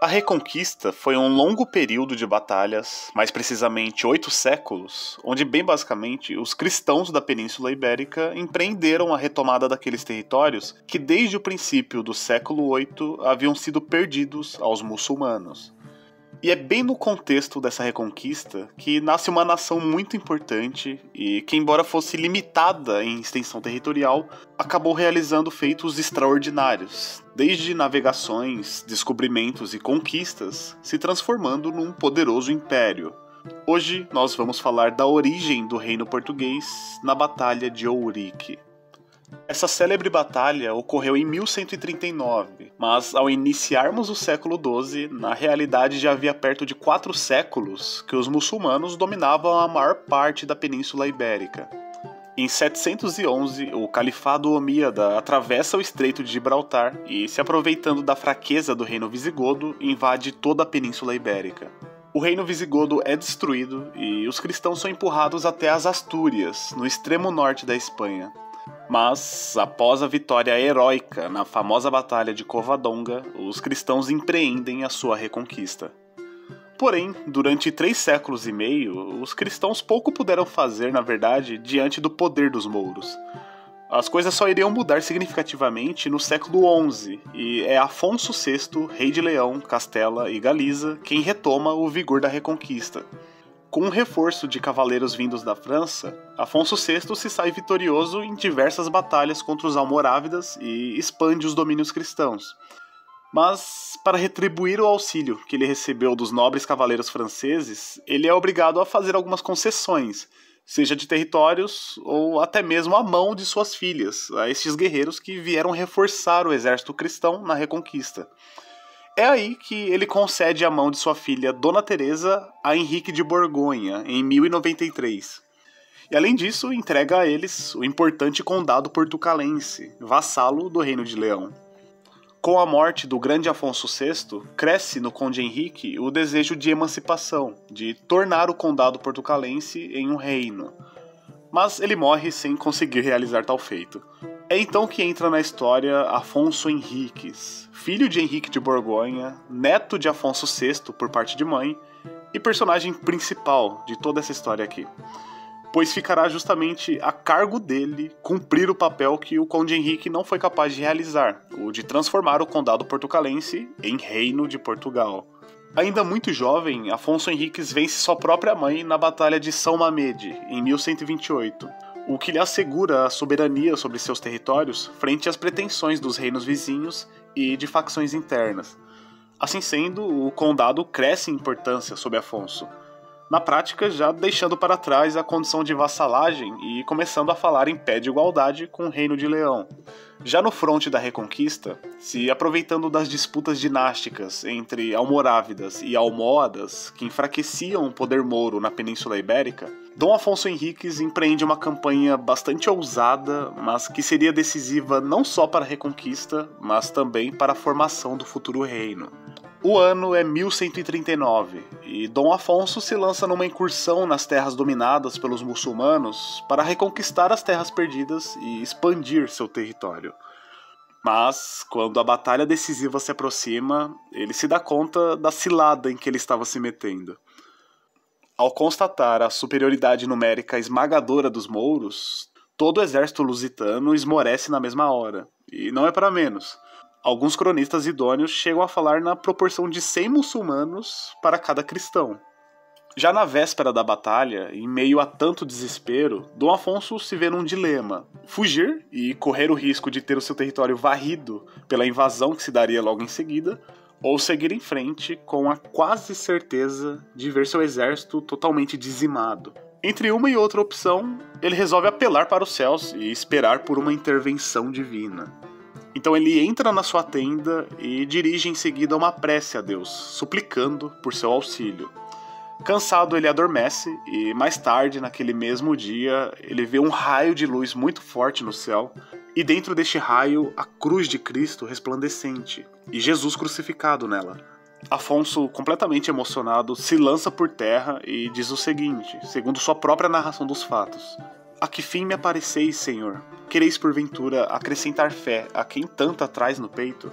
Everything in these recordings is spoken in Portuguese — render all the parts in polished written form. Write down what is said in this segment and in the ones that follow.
A Reconquista foi um longo período de batalhas, mais precisamente 8 séculos, onde bem basicamente os cristãos da Península Ibérica empreenderam a retomada daqueles territórios que desde o princípio do século VIII haviam sido perdidos aos muçulmanos. E é bem no contexto dessa reconquista que nasce uma nação muito importante e que, embora fosse limitada em extensão territorial, acabou realizando feitos extraordinários, desde navegações, descobrimentos e conquistas, se transformando num poderoso império. Hoje nós vamos falar da origem do reino português na Batalha de Ourique. Essa célebre batalha ocorreu em 1139, mas ao iniciarmos o século XII, na realidade já havia perto de 4 séculos que os muçulmanos dominavam a maior parte da Península Ibérica. Em 711, o Califado Omíada atravessa o Estreito de Gibraltar e, se aproveitando da fraqueza do reino visigodo, invade toda a Península Ibérica. O reino visigodo é destruído e os cristãos são empurrados até as Astúrias, no extremo norte da Espanha. Mas, após a vitória heróica na famosa Batalha de Covadonga, os cristãos empreendem a sua reconquista. Porém, durante 3 séculos e meio, os cristãos pouco puderam fazer, na verdade, diante do poder dos mouros. As coisas só iriam mudar significativamente no século XI, e é Afonso VI, rei de Leão, Castela e Galiza, quem retoma o vigor da reconquista. Com um reforço de cavaleiros vindos da França, Afonso VI se sai vitorioso em diversas batalhas contra os almorávidas e expande os domínios cristãos. Mas, para retribuir o auxílio que ele recebeu dos nobres cavaleiros franceses, ele é obrigado a fazer algumas concessões, seja de territórios ou até mesmo a mão de suas filhas, a estes guerreiros que vieram reforçar o exército cristão na Reconquista. É aí que ele concede a mão de sua filha Dona Teresa a Henrique de Borgonha, em 1093. E além disso, entrega a eles o importante condado portucalense, vassalo do Reino de Leão. Com a morte do grande Afonso VI, cresce no conde Henrique o desejo de emancipação, de tornar o condado portucalense em um reino. Mas ele morre sem conseguir realizar tal feito. É então que entra na história Afonso Henriques, filho de Henrique de Borgonha, neto de Afonso VI por parte de mãe e personagem principal de toda essa história aqui. Pois ficará justamente a cargo dele cumprir o papel que o conde Henrique não foi capaz de realizar, o de transformar o condado portucalense em reino de Portugal. Ainda muito jovem, Afonso Henriques vence sua própria mãe na Batalha de São Mamede, em 1128, o que lhe assegura a soberania sobre seus territórios frente às pretensões dos reinos vizinhos e de facções internas. Assim sendo, o condado cresce em importância sob Afonso, na prática já deixando para trás a condição de vassalagem e começando a falar em pé de igualdade com o Reino de Leão. Já no fronte da Reconquista, se aproveitando das disputas dinásticas entre almorávidas e almohadas que enfraqueciam o poder mouro na Península Ibérica, Dom Afonso Henriques empreende uma campanha bastante ousada, mas que seria decisiva não só para a Reconquista, mas também para a formação do futuro reino. O ano é 1139 e Dom Afonso se lança numa incursão nas terras dominadas pelos muçulmanos para reconquistar as terras perdidas e expandir seu território. Mas, quando a batalha decisiva se aproxima, ele se dá conta da cilada em que ele estava se metendo. Ao constatar a superioridade numérica esmagadora dos mouros, todo o exército lusitano esmorece na mesma hora, e não é para menos. Alguns cronistas idôneos chegam a falar na proporção de 100 muçulmanos para cada cristão. Já na véspera da batalha, em meio a tanto desespero, Dom Afonso se vê num dilema: fugir e correr o risco de ter o seu território varrido pela invasão que se daria logo em seguida, ou seguir em frente com a quase certeza de ver seu exército totalmente dizimado. Entre uma e outra opção, ele resolve apelar para os céus e esperar por uma intervenção divina. Então ele entra na sua tenda e dirige em seguida uma prece a Deus, suplicando por seu auxílio. Cansado, ele adormece e mais tarde, naquele mesmo dia, ele vê um raio de luz muito forte no céu e dentro deste raio a cruz de Cristo resplandecente e Jesus crucificado nela. Afonso, completamente emocionado, se lança por terra e diz o seguinte, segundo sua própria narração dos fatos: "A que fim me apareceis, Senhor? Quereis porventura acrescentar fé a quem tanta traz no peito?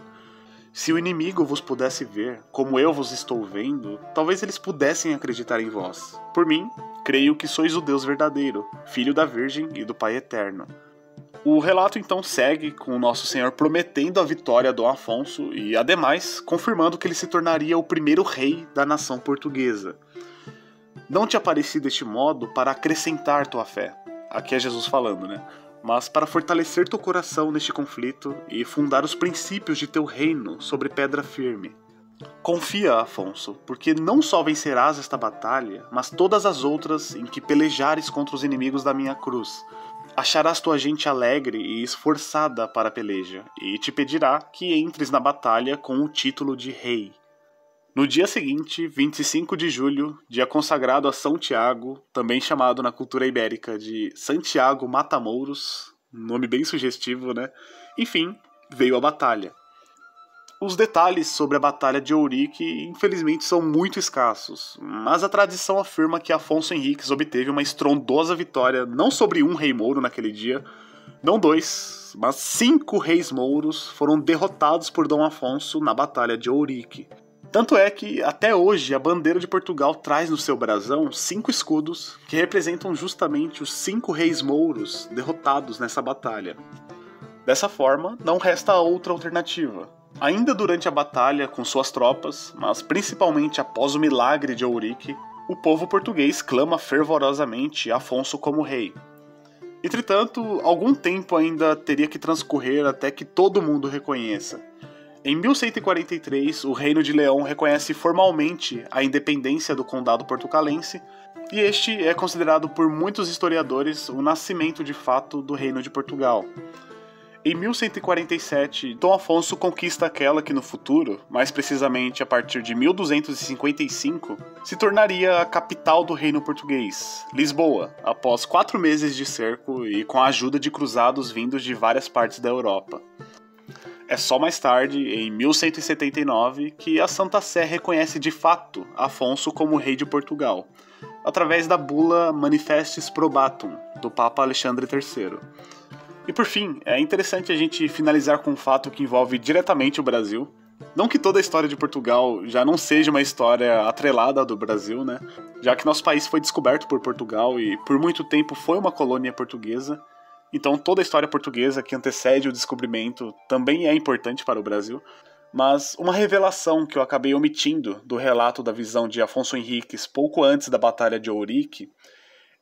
Se o inimigo vos pudesse ver, como eu vos estou vendo, talvez eles pudessem acreditar em vós. Por mim, creio que sois o Deus verdadeiro, filho da Virgem e do Pai eterno. O relato então segue com o Nosso Senhor prometendo a vitória a Dom Afonso e, ademais, confirmando que ele se tornaria o primeiro rei da nação portuguesa. Não te apareci deste modo para acrescentar tua fé. Aqui é Jesus falando, né? Mas para fortalecer teu coração neste conflito e fundar os princípios de teu reino sobre pedra firme. Confia, Afonso, porque não só vencerás esta batalha, mas todas as outras em que pelejares contra os inimigos da minha cruz. Acharás tua gente alegre e esforçada para a peleja, e te pedirá que entres na batalha com o título de rei. No dia seguinte, 25 de julho, dia consagrado a São Tiago, também chamado na cultura ibérica de Santiago Matamouros, nome bem sugestivo, né? Enfim, veio a batalha. Os detalhes sobre a Batalha de Ourique, infelizmente, são muito escassos, mas a tradição afirma que Afonso Henriques obteve uma estrondosa vitória não sobre um rei mouro naquele dia, não 2, mas 5 reis mouros foram derrotados por Dom Afonso na Batalha de Ourique. Tanto é que, até hoje, a bandeira de Portugal traz no seu brasão 5 escudos que representam justamente os 5 reis mouros derrotados nessa batalha. Dessa forma, não resta outra alternativa. Ainda durante a batalha com suas tropas, mas principalmente após o milagre de Ourique, o povo português clama fervorosamente Afonso como rei. Entretanto, algum tempo ainda teria que transcorrer até que todo mundo reconheça. Em 1143, o Reino de Leão reconhece formalmente a independência do Condado Portucalense, e este é considerado por muitos historiadores o nascimento de fato do Reino de Portugal. Em 1147, Dom Afonso conquista aquela que no futuro, mais precisamente a partir de 1255, se tornaria a capital do Reino Português, Lisboa, após 4 meses de cerco e com a ajuda de cruzados vindos de várias partes da Europa. É só mais tarde, em 1179, que a Santa Sé reconhece de fato Afonso como rei de Portugal, através da bula Manifestis Probatum, do Papa Alexandre III. E por fim, é interessante a gente finalizar com um fato que envolve diretamente o Brasil. Não que toda a história de Portugal já não seja uma história atrelada do Brasil, né? Já que nosso país foi descoberto por Portugal e por muito tempo foi uma colônia portuguesa. Então toda a história portuguesa que antecede o descobrimento também é importante para o Brasil. Mas uma revelação que eu acabei omitindo do relato da visão de Afonso Henriques pouco antes da Batalha de Ourique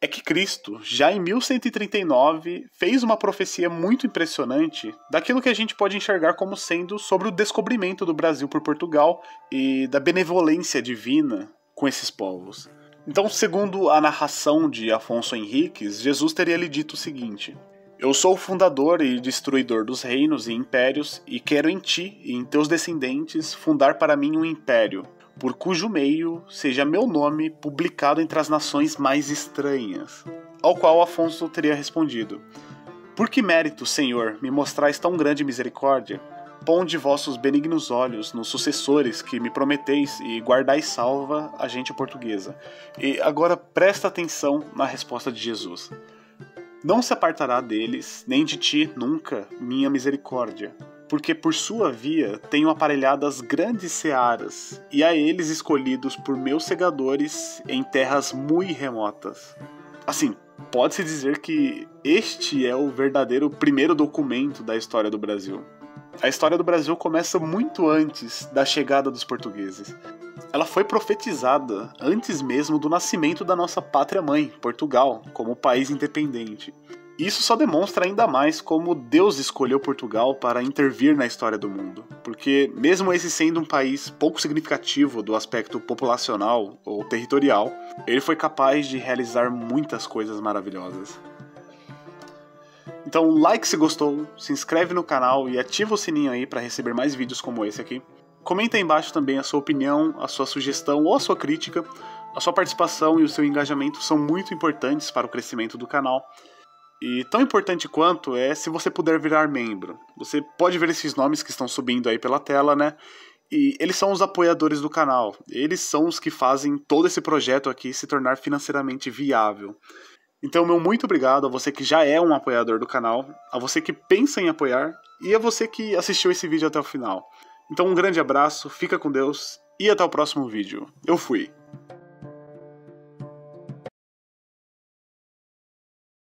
é que Cristo, já em 1139, fez uma profecia muito impressionante daquilo que a gente pode enxergar como sendo sobre o descobrimento do Brasil por Portugal e da benevolência divina com esses povos. Então, segundo a narração de Afonso Henriques, Jesus teria lhe dito o seguinte: Eu sou o fundador e destruidor dos reinos e impérios, e quero em ti e em teus descendentes fundar para mim um império, por cujo meio seja meu nome publicado entre as nações mais estranhas. Ao qual Afonso teria respondido: Por que mérito, Senhor, me mostrais tão grande misericórdia? Ponde vossos benignos olhos nos sucessores que me prometeis e guardai salva a gente portuguesa. E agora presta atenção na resposta de Jesus. Não se apartará deles, nem de ti nunca, minha misericórdia, porque por sua via tenho aparelhadas grandes searas, e a eles escolhidos por meus segadores em terras muito remotas. Assim, pode-se dizer que este é o verdadeiro primeiro documento da história do Brasil. A história do Brasil começa muito antes da chegada dos portugueses. Ela foi profetizada antes mesmo do nascimento da nossa pátria-mãe, Portugal, como país independente. Isso só demonstra ainda mais como Deus escolheu Portugal para intervir na história do mundo, porque mesmo esse sendo um país pouco significativo do aspecto populacional ou territorial, ele foi capaz de realizar muitas coisas maravilhosas. Então, like se gostou, se inscreve no canal e ativa o sininho aí para receber mais vídeos como esse aqui. Comenta aí embaixo também a sua opinião, a sua sugestão ou a sua crítica. A sua participação e o seu engajamento são muito importantes para o crescimento do canal. E tão importante quanto é se você puder virar membro. Você pode ver esses nomes que estão subindo aí pela tela, né? E eles são os apoiadores do canal. Eles são os que fazem todo esse projeto aqui se tornar financeiramente viável. Então, meu muito obrigado a você que já é um apoiador do canal, a você que pensa em apoiar e a você que assistiu esse vídeo até o final. Então um grande abraço, fica com Deus e até o próximo vídeo. Eu fui!